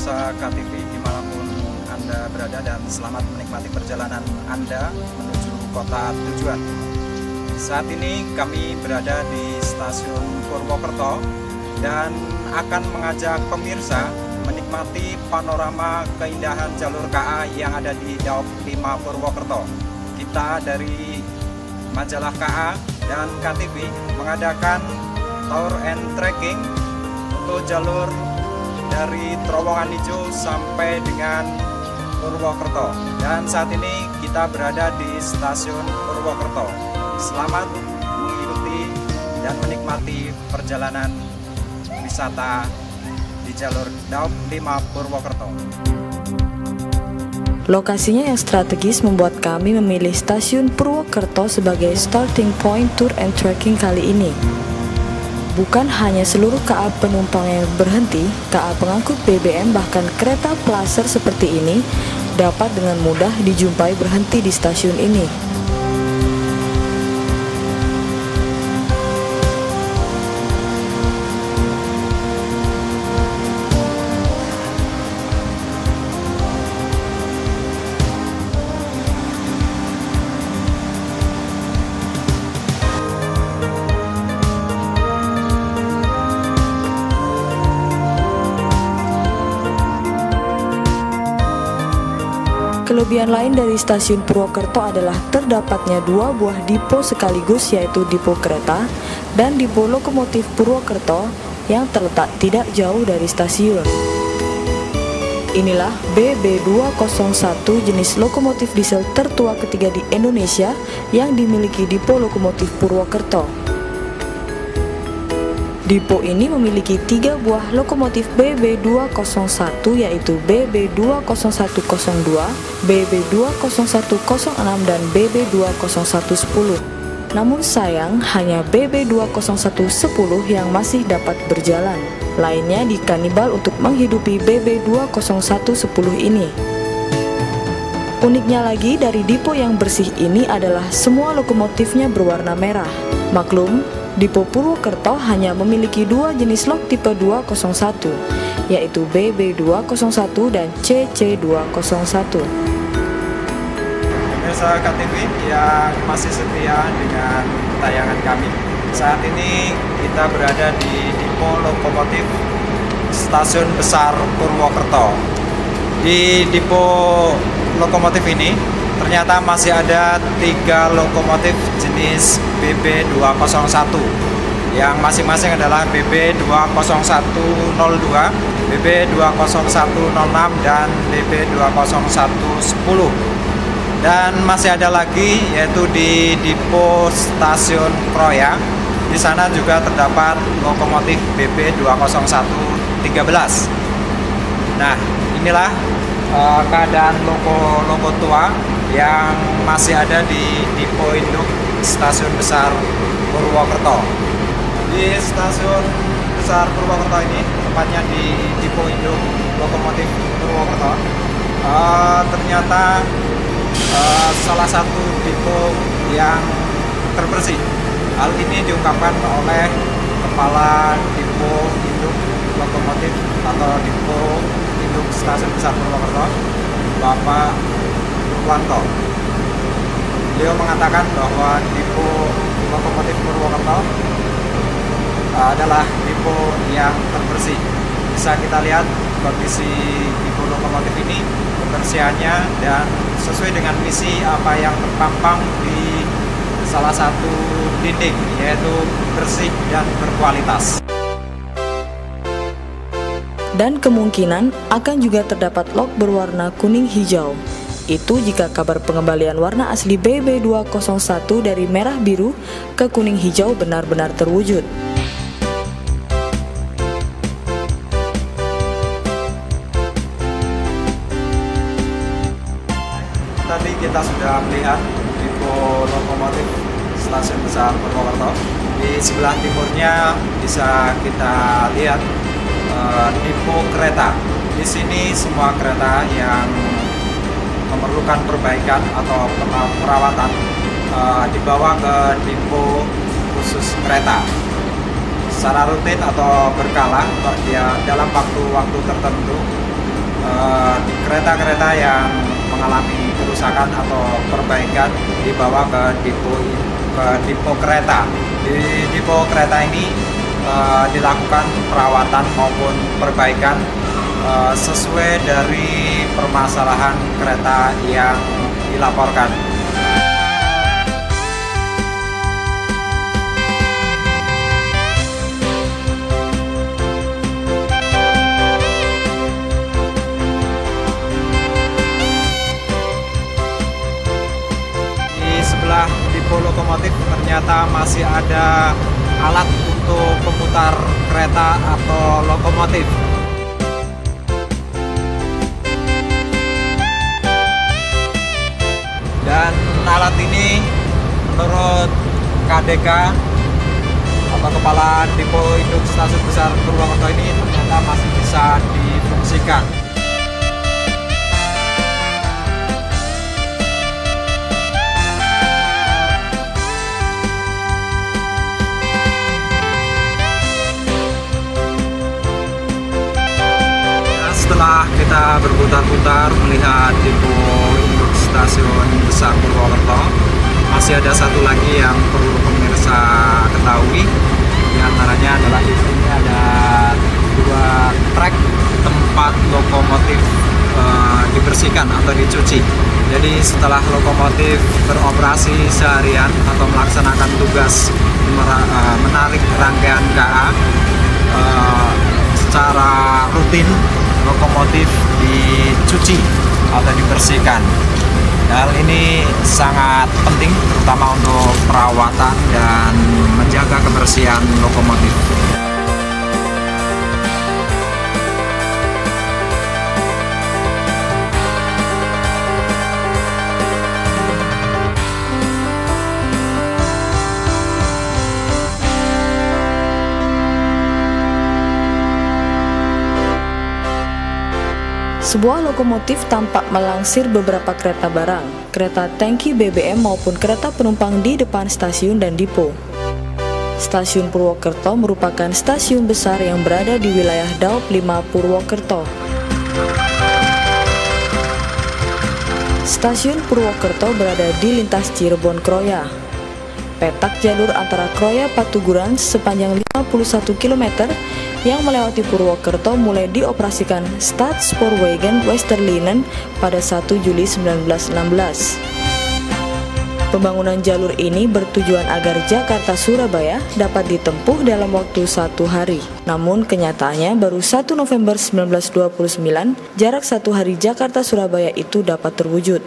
pemirsa KTV dimanapun Anda berada, dan selamat menikmati perjalanan Anda menuju kota tujuan. Saat ini kami berada di stasiun Purwokerto dan akan mengajak pemirsa menikmati panorama keindahan jalur KA yang ada di Daop 5 Purwokerto. Kita dari majalah KA dan KTV mengadakan tour and trekking untuk jalur dari Terowongan Hijau sampai dengan Purwokerto, dan saat ini kita berada di stasiun Purwokerto. Selamat mengikuti dan menikmati perjalanan wisata di jalur Daop 5 Purwokerto. Lokasinya yang strategis membuat kami memilih stasiun Purwokerto sebagai starting point tour and trekking kali ini. Bukan hanya seluruh KA penumpang yang berhenti, KA pengangkut BBM bahkan kereta plaser seperti ini dapat dengan mudah dijumpai berhenti di stasiun ini. Kelebihan lain dari stasiun Purwokerto adalah terdapatnya dua buah dipo sekaligus, yaitu dipo kereta dan dipo lokomotif Purwokerto yang terletak tidak jauh dari stasiun. Inilah BB201, jenis lokomotif diesel tertua ketiga di Indonesia yang dimiliki dipo lokomotif Purwokerto. Dipo ini memiliki 3 buah lokomotif BB201, yaitu BB20102, BB20106, dan BB20110. Namun sayang, hanya BB20110 yang masih dapat berjalan. Lainnya dikanibal untuk menghidupi BB20110 ini. Uniknya lagi, dari dipo yang bersih ini adalah semua lokomotifnya berwarna merah. Maklum, dipo Purwokerto hanya memiliki 2 jenis lok tipe 201, yaitu BB201 dan CC201. Pemirsa KTV yang masih setia dengan tayangan kami, saat ini kita berada di dipo lokomotif Stasiun Besar Purwokerto. Di dipo lokomotif ini ternyata masih ada 3 lokomotif jenis BB201 yang masing-masing adalah BB20102, BB20106, dan BB20110. Dan masih ada lagi yaitu di dipo Stasiun Kroya. Di sana juga terdapat lokomotif BB20113. Nah, inilah keadaan loko tua yang masih ada di dipo induk Stasiun Besar Purwokerto. Di Stasiun Besar Purwokerto ini, tepatnya di dipo induk lokomotif Purwokerto, ternyata salah satu dipo yang terbersih. Hal ini diungkapkan oleh Kepala Dipo Induk Lokomotif atau Dipo Induk Stasiun Besar Purwokerto, Bapak Wanto. Beliau mengatakan bahwa dipo lokomotif Purwokerto adalah dipo yang terbersih. Bisa kita lihat kondisi dipo lokomotif ini, kebersihannya, dan sesuai dengan misi apa yang terpampang di salah satu dinding, yaitu bersih dan berkualitas. Dan kemungkinan akan juga terdapat lok berwarna kuning hijau. Itu jika kabar pengembalian warna asli BB201 dari merah biru ke kuning hijau benar-benar terwujud. Tadi kita sudah melihat dipo lokomotif Stasiun Besar Purwokerto. Di sebelah timurnya bisa kita lihat dipo kereta. Di sini semua kereta yang memerlukan perbaikan atau perawatan dibawa ke dipo khusus kereta secara rutin atau berkala dalam waktu-waktu tertentu. kereta-kereta yang mengalami kerusakan atau perbaikan dibawa ke depo kereta. Di depo kereta ini dilakukan perawatan maupun perbaikan sesuai dari permasalahan kereta yang dilaporkan. Di sebelah depo lokomotif ternyata masih ada alat untuk pemutar kereta atau lokomotif. Dan alat ini menurut KDK atau Kepala Depo Induk Stasiun Besar Purwokerto ini ternyata masih bisa difungsikan. Setelah kita berputar-putar melihat depo induk stasiun besar Purwokerto, masih ada satu lagi yang perlu pemirsa ketahui. Di antaranya adalah di sini ada 2 trek tempat lokomotif dibersihkan atau dicuci. Jadi setelah lokomotif beroperasi seharian atau melaksanakan tugas menarik rangkaian KA secara rutin, lokomotif dicuci atau dibersihkan. Hal ini sangat penting terutama untuk perawatan dan menjaga kebersihan lokomotif. Sebuah lokomotif tampak melangsir beberapa kereta barang, kereta tangki BBM maupun kereta penumpang di depan stasiun dan depo. Stasiun Purwokerto merupakan stasiun besar yang berada di wilayah Daop 5 Purwokerto. Stasiun Purwokerto berada di lintas Cirebon Kroya. Petak jalur antara Kroya Patuguran sepanjang 51 km yang melewati Purwokerto mulai dioperasikan Staatssporwegen Westerlinien pada 1 Juli 1916. Pembangunan jalur ini bertujuan agar Jakarta-Surabaya dapat ditempuh dalam waktu 1 hari. Namun kenyataannya baru 1 November 1929 jarak 1 hari Jakarta-Surabaya itu dapat terwujud.